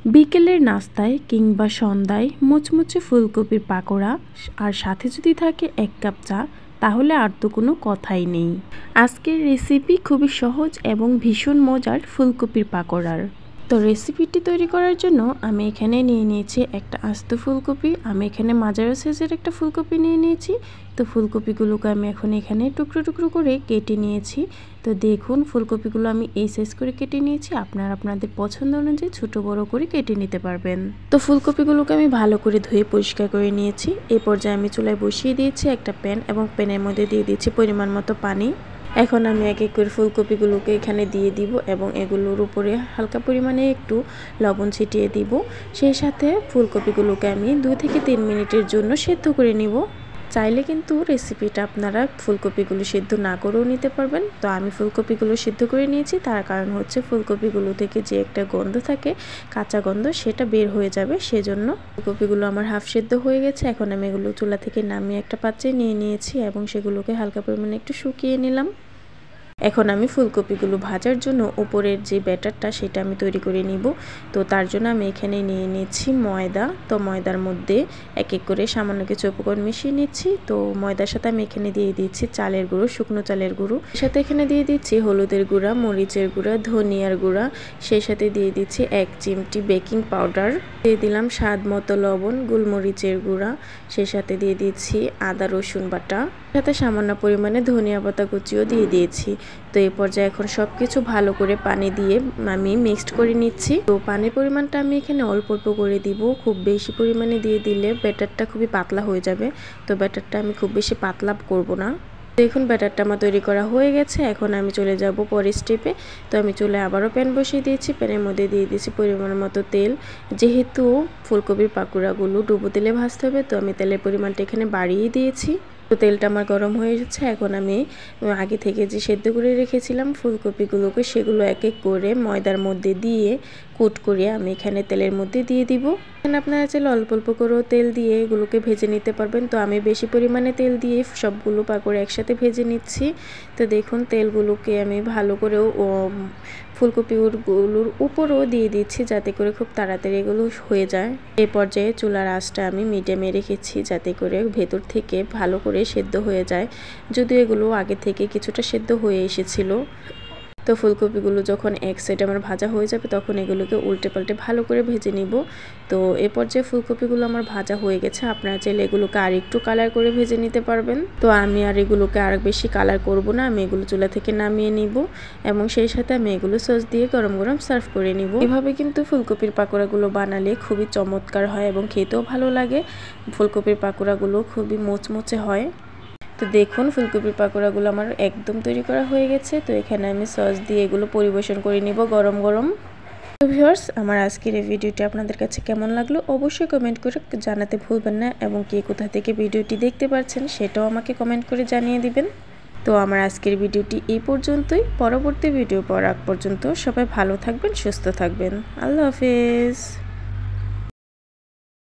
বিকেলের নাস্তায় কিংবা সন্ধ্যায় মুচমুচে ফুলকপির পাকোড়া আর সাথে যদি থাকে 1 কাপ চা, তাহলে আর তো কোনো কথাই নেই। আজকের রেসিপি খুবই সহজ এবং ভীষণ মজার ফুলকপির পাকোড়ার। তো রেসিপিটি তৈরি করার জন্য আমি এখানে নিয়ে নিয়েছি একটা আস্ত ফুলকপি। আমি এখানে মাঝারি সাইজের একটা ফুলকপি নিয়ে নিয়েছি। তো ফুলকপিগুলোকে আমি এখন এখানে টুকরো টুকরো করে কেটে নিয়েছি। তো দেখুন ফুলকপিগুলো আমি এই সাইজ করে কেটে নিয়েছি। আপনারা আপনাদের পছন্দ অনুযায়ী ছোট বড় করে কেটে নিতে পারবেন। তো ফুলকপিগুলোকে আমি ভালো করে ধুয়ে পরিষ্কার করে নিয়েছি। এই পর্যায়ে আমি চুলায় বসিয়ে দিয়েছি একটা প্যান এবং প্যানের মধ্যে দিয়ে দিয়েছি পরিমাণ মতো পানি। এখন আমি এক এক করে ফুলকপিগুলোকে এখানে দিয়ে দিব এবং এগুলোর উপরে হালকা পরিমাণে একটু লবণ ছিটিয়ে দিব। সেই সাথে ফুলকপিগুলোকে আমি 2 থেকে 3 মিনিটের জন্য সেদ্ধ করে নিব। চাইলে কিন্তু রেসিপিটা আপনারা ফুলকপিগুলো সিদ্ধ না করেও নিতে পারবেন। তো আমি ফুলকপিগুলো সিদ্ধ করে নিয়েছি, তার কারণ হচ্ছে ফুলকপিগুলো থেকে যে একটা গন্ধ থাকে, কাঁচা গন্ধ, সেটা বের হয়ে যাবে। সেজন্য ফুলকপিগুলো আমার হাফ সিদ্ধ হয়ে গেছে। এখন আমি এগুলো চুলা থেকে নামিয়ে একটা পাত্রে নিয়ে নিয়েছি এবং সেগুলোকে হালকা পরিমাণে একটু শুকিয়ে নিলাম। এখন আমি ফুলকপিগুলো ভাজার জন্য উপরের যে ব্যাটারটা সেটা আমি তৈরি করে নিব। তো তার জন্য আমি এখানে নিয়ে নিচ্ছি ময়দা। তো ময়দার মধ্যে এক এক করে সামান্য কিছু উপকরণ মিশিয়ে নিচ্ছি। তো ময়দার সাথে আমি এখানে দিয়ে দিচ্ছি চালের গুঁড়ো, শুকনো চালের গুঁড়ো। সাথে এখানে দিয়ে দিচ্ছি হলুদের গুঁড়া, মরিচের গুঁড়া, ধনিয়ার গুঁড়া। সেই সাথে দিয়ে দিচ্ছি 1 চিমটি বেকিং পাউডার, দিয়ে দিলাম স্বাদ মতো লবণ, গোলমরিচের গুঁড়া। সেই সাথে দিয়ে দিচ্ছি আদা রসুন বাটা, সাথে সামান্য পরিমাণে ধনিয়া পাতা কুচিও দিয়ে দিয়েছি। তো এই পর্যায়ে এখন সব কিছু ভালো করে পানি দিয়ে আমি মিক্সড করে নিচ্ছি। তো পানির পরিমাণটা আমি এখানে অল্প অল্প করে দিব, খুব বেশি পরিমাণে দিয়ে দিলে ব্যাটারটা খুবই পাতলা হয়ে যাবে। তো ব্যাটারটা আমি খুব বেশি পাতলা করব না। দেখুন ব্যাটারটা আমার তৈরি করা হয়ে গেছে। এখন আমি চলে যাব পরের স্টেপে। তো আমি চুলায় আবারও প্যান বসিয়ে দিয়েছি। প্যানের মধ্যে দিয়ে দিয়েছি পরিমাণ মতো তেল। যেহেতু ফুলকপির পাকোড়াগুলো ডুবো তেলে ভাজতে হবে, তো আমি তেলের পরিমাণটা এখানে বাড়িয়ে দিয়েছি। তো তেলটা আমার গরম হয়ে যাচ্ছে। এখন আমি আগে থেকে যে সেদ্ধ করে রেখেছিলাম ফুলকপিগুলোকে, সেগুলো এক এক করে ময়দার মধ্যে দিয়ে কোট করে আমি এখানে তেলের মধ্যে দিয়ে দিব। এখানে আপনারা চাইলে অল্প অল্প করেও তেল দিয়ে এগুলোকে ভেজে নিতে পারবেন। তো আমি বেশি পরিমাণে তেল দিয়ে সবগুলো পাকোড়া একসাথে ভেজে নিচ্ছি। তো দেখুন তেলগুলোকে আমি ভালো করেও ফুলকপিগুলোর উপরেও দিয়ে দিচ্ছি, যাতে করে খুব তাড়াতাড়ি এগুলো হয়ে যায়। এই পর্যায়ে চুলার আঁচটা আমি মিডিয়ামে রেখেছি, যাতে করে ভেতর থেকে ভালো করে সেদ্ধ হয়ে যায়। যদিও এগুলো আগে থেকে কিছুটা সেদ্ধ হয়ে এসেছিল। তো ফুলকপিগুলো যখন এক সাইড আমার ভাজা হয়ে যাবে, তখন এগুলোকে উল্টে পাল্টে ভালো করে ভেজে নিব। তো এ পর্যায়ে ফুলকপিগুলো আমার ভাজা হয়ে গেছে। আপনারা চাইলে এগুলোকে আর একটু কালার করে ভেজে নিতে পারবেন। তো আমি আর এগুলোকে আর বেশি কালার করব না, আমি এগুলো চুলা থেকে নামিয়ে নিব এবং সেই সাথে আমি এগুলো সস দিয়ে গরম গরম সার্ভ করে নিব। এভাবে কিন্তু ফুলকপির পাকোড়াগুলো বানালে খুবই চমৎকার হয় এবং খেতেও ভালো লাগে। ফুলকপির পাকোড়াগুলো খুবই মোচমোচে হয়। তো দেখুন ফুলকপির পাকোড়াগুলো আমার একদম তৈরি করা হয়ে গেছে। তো এখানে আমি সস দিয়ে এগুলো পরিবেশন করে নিব গরম গরম। তো ভিউয়ার্স, আমার আজকের এই ভিডিওটি আপনাদের কাছে কেমন লাগলো অবশ্যই কমেন্ট করে জানাতে ভুলবেন না, এবং কে কোথা থেকে ভিডিওটি দেখতে পাচ্ছেন সেটাও আমাকে কমেন্ট করে জানিয়ে দিবেন। তো আমার আজকের ভিডিওটি এই পর্যন্তই। পরবর্তী ভিডিও পাওয়ার আগ পর্যন্ত সবাই ভালো থাকবেন, সুস্থ থাকবেন। আল্লাহ হাফেজ।